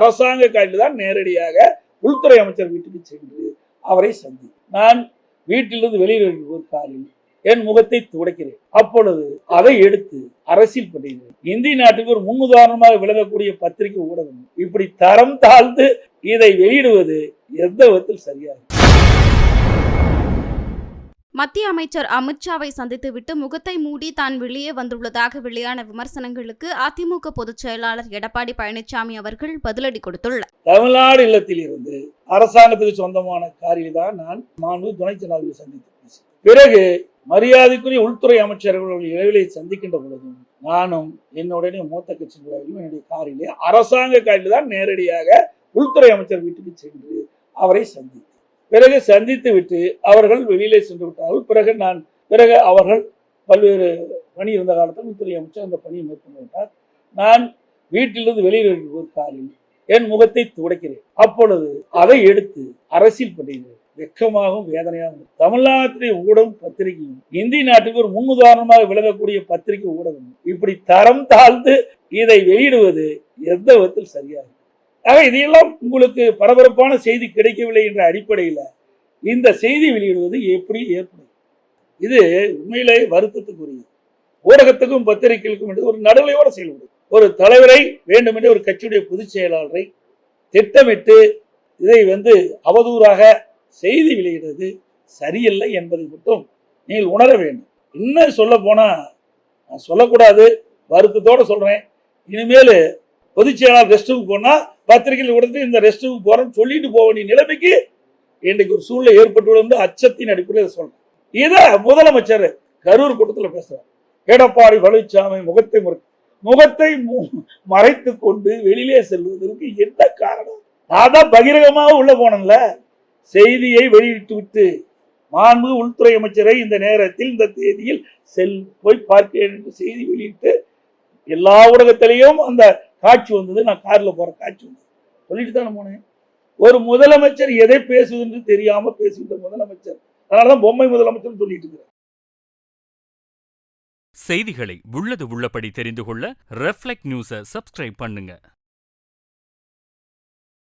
அரசாங்க காரில் தான் நேரடியாக உள்துறை அமைச்சர் வீட்டுக்கு சென்று அவரை சந்தி. நான் வீட்டிலிருந்து வெளியில் ஒரு காரில் என் முகத்தை துடைக்கிறேன். அப்பொழுது அதை எடுத்து அரசியல் பண்ணுகிறேன். இந்திய நாட்டுக்கு ஒரு முன்னுதாரணமாக விளங்கக்கூடிய பத்திரிகை ஊடகம் இப்படி தரம் தாழ்ந்து இதை வெளியிடுவது எந்த விதத்தில் சரியாக? மத்திய அமைச்சர் அமித்ஷாவை சந்தித்துவிட்டு முகத்தை மூடி தான் வெளியே வந்துள்ளதாக வெளியான விமர்சனங்களுக்கு அதிமுக பொதுச் செயலாளர் எடப்பாடி பழனிசாமி அவர்கள் பதிலடி கொடுத்துள்ளார். தமிழ்நாடு இல்லத்தில் இருந்து அரசாங்கத்துக்கு சொந்தமான காரில் தான் நான் மாண்பு துணை ஜனாதிபதி சந்தித்து பேசினேன். பிறகு மரியாதைக்குரிய உள்துறை அமைச்சர்கள் இடைவெளியை சந்திக்கின்ற பொழுதும் நானும் என்னுடைய மூத்த கட்சியினரும் என்னுடைய காரிலே அரசாங்க காரில் தான் நேரடியாக உள்துறை அமைச்சர் வீட்டுக்கு சென்று அவரை சந்தித்தேன். பிறகு சந்தித்து விட்டு அவர்கள் வெளியிலே சென்று விட்டார்கள். பிறகு அவர்கள் பல்வேறு பணி இருந்த காலத்தில் உள்துறை அமைச்சர் அந்த பணியை மேற்கொண்டு விட்டார். நான் வீட்டிலிருந்து வெளியில் ஒரு காரில் என் முகத்தை துடைக்கிறேன். அப்பொழுது அதை எடுத்து அரசியல் பண்ணுகிறேன். வெக்கமாகவும் வேதனையாகவும் தமிழ்நாட்டிலே ஊடகம் பத்திரிகையும் இந்திய நாட்டுக்கு ஒரு முன்னுதாரணமாக விளங்கக்கூடிய பத்திரிகை ஊடகம் இப்படி தரம் தாழ்ந்து இதை வெளியிடுவது எந்த விதத்தில் சரியாக? ஆக இதையெல்லாம் உங்களுக்கு பரபரப்பான செய்தி கிடைக்கவில்லை என்ற அடிப்படையில் இந்த செய்தி வெளியிடுவது எப்படி ஏற்படும்? இது உண்மையிலே வருத்தத்துக்குரியது. ஊடகத்துக்கும் பத்திரிகைகளுக்கும் என்று ஒரு நடுநிலையோடு செயல்படும். ஒரு தலைவரை வேண்டுமென்றே ஒரு கட்சியுடைய பொதுச் செயலாளரை திட்டமிட்டு இதை அவதூறாக செய்தி வெளியிடுவது சரியில்லை என்பதை மட்டும் நீங்கள் உணர வேண்டும். இன்னும் சொல்ல போனா நான் சொல்லக்கூடாது, வருத்தத்தோட சொல்றேன். இனிமேல் பொதுச் செயலாளர் ரெஸ்ட் ரூமுக்கு போனா பத்திரிகையில் உடனே இந்த ரெஸ்ட் ரூமுக்கு போறேன்னு சொல்லிட்டு போக வேண்டிய நிலைமைக்கு இன்றைக்கு ஒரு சூழ்நிலை ஏற்பட்டுள்ளது. அச்சத்தின் அடிப்படையில் சொல்றேன். இதை முதலமைச்சர் கரூர் கூட்டத்தில் பேசுறார். எடப்பாடி பழனிசாமி முகத்தை மறைத்து கொண்டு வெளியிலே செல்வதற்கு என்ன காரணம்? நான் தான் பகிரங்கமாக உள்ள போனேன்ல, செய்தியை வெளியிட்டு விட்டு மாண்பு உள்துறை அமைச்சரை இந்த நேரத்தில் இந்த தேதியில் போய் பார்க்கிறேன் என்று செய்தி வெளியிட்டு எல்லா ஊடகத்திலையும் அந்த காட்சி வந்தது. நான் கார்ல போற காட்சி வந்தது சொல்லிட்டு தானே போனேன். ஒரு முதலமைச்சர் எதை பேசுவது என்று தெரியாம பேசுகின்ற முதலமைச்சர், அதனாலதான் பொம்மை முதலமைச்சர் சொல்லிட்டு இருக்கிறேன். செய்திகளை உள்ளது உள்ளபடி தெரிந்து கொள்ள ரெஃப்ளெக்ட் நியூஸை சப்ஸ்கிரைப் பண்ணுங்க.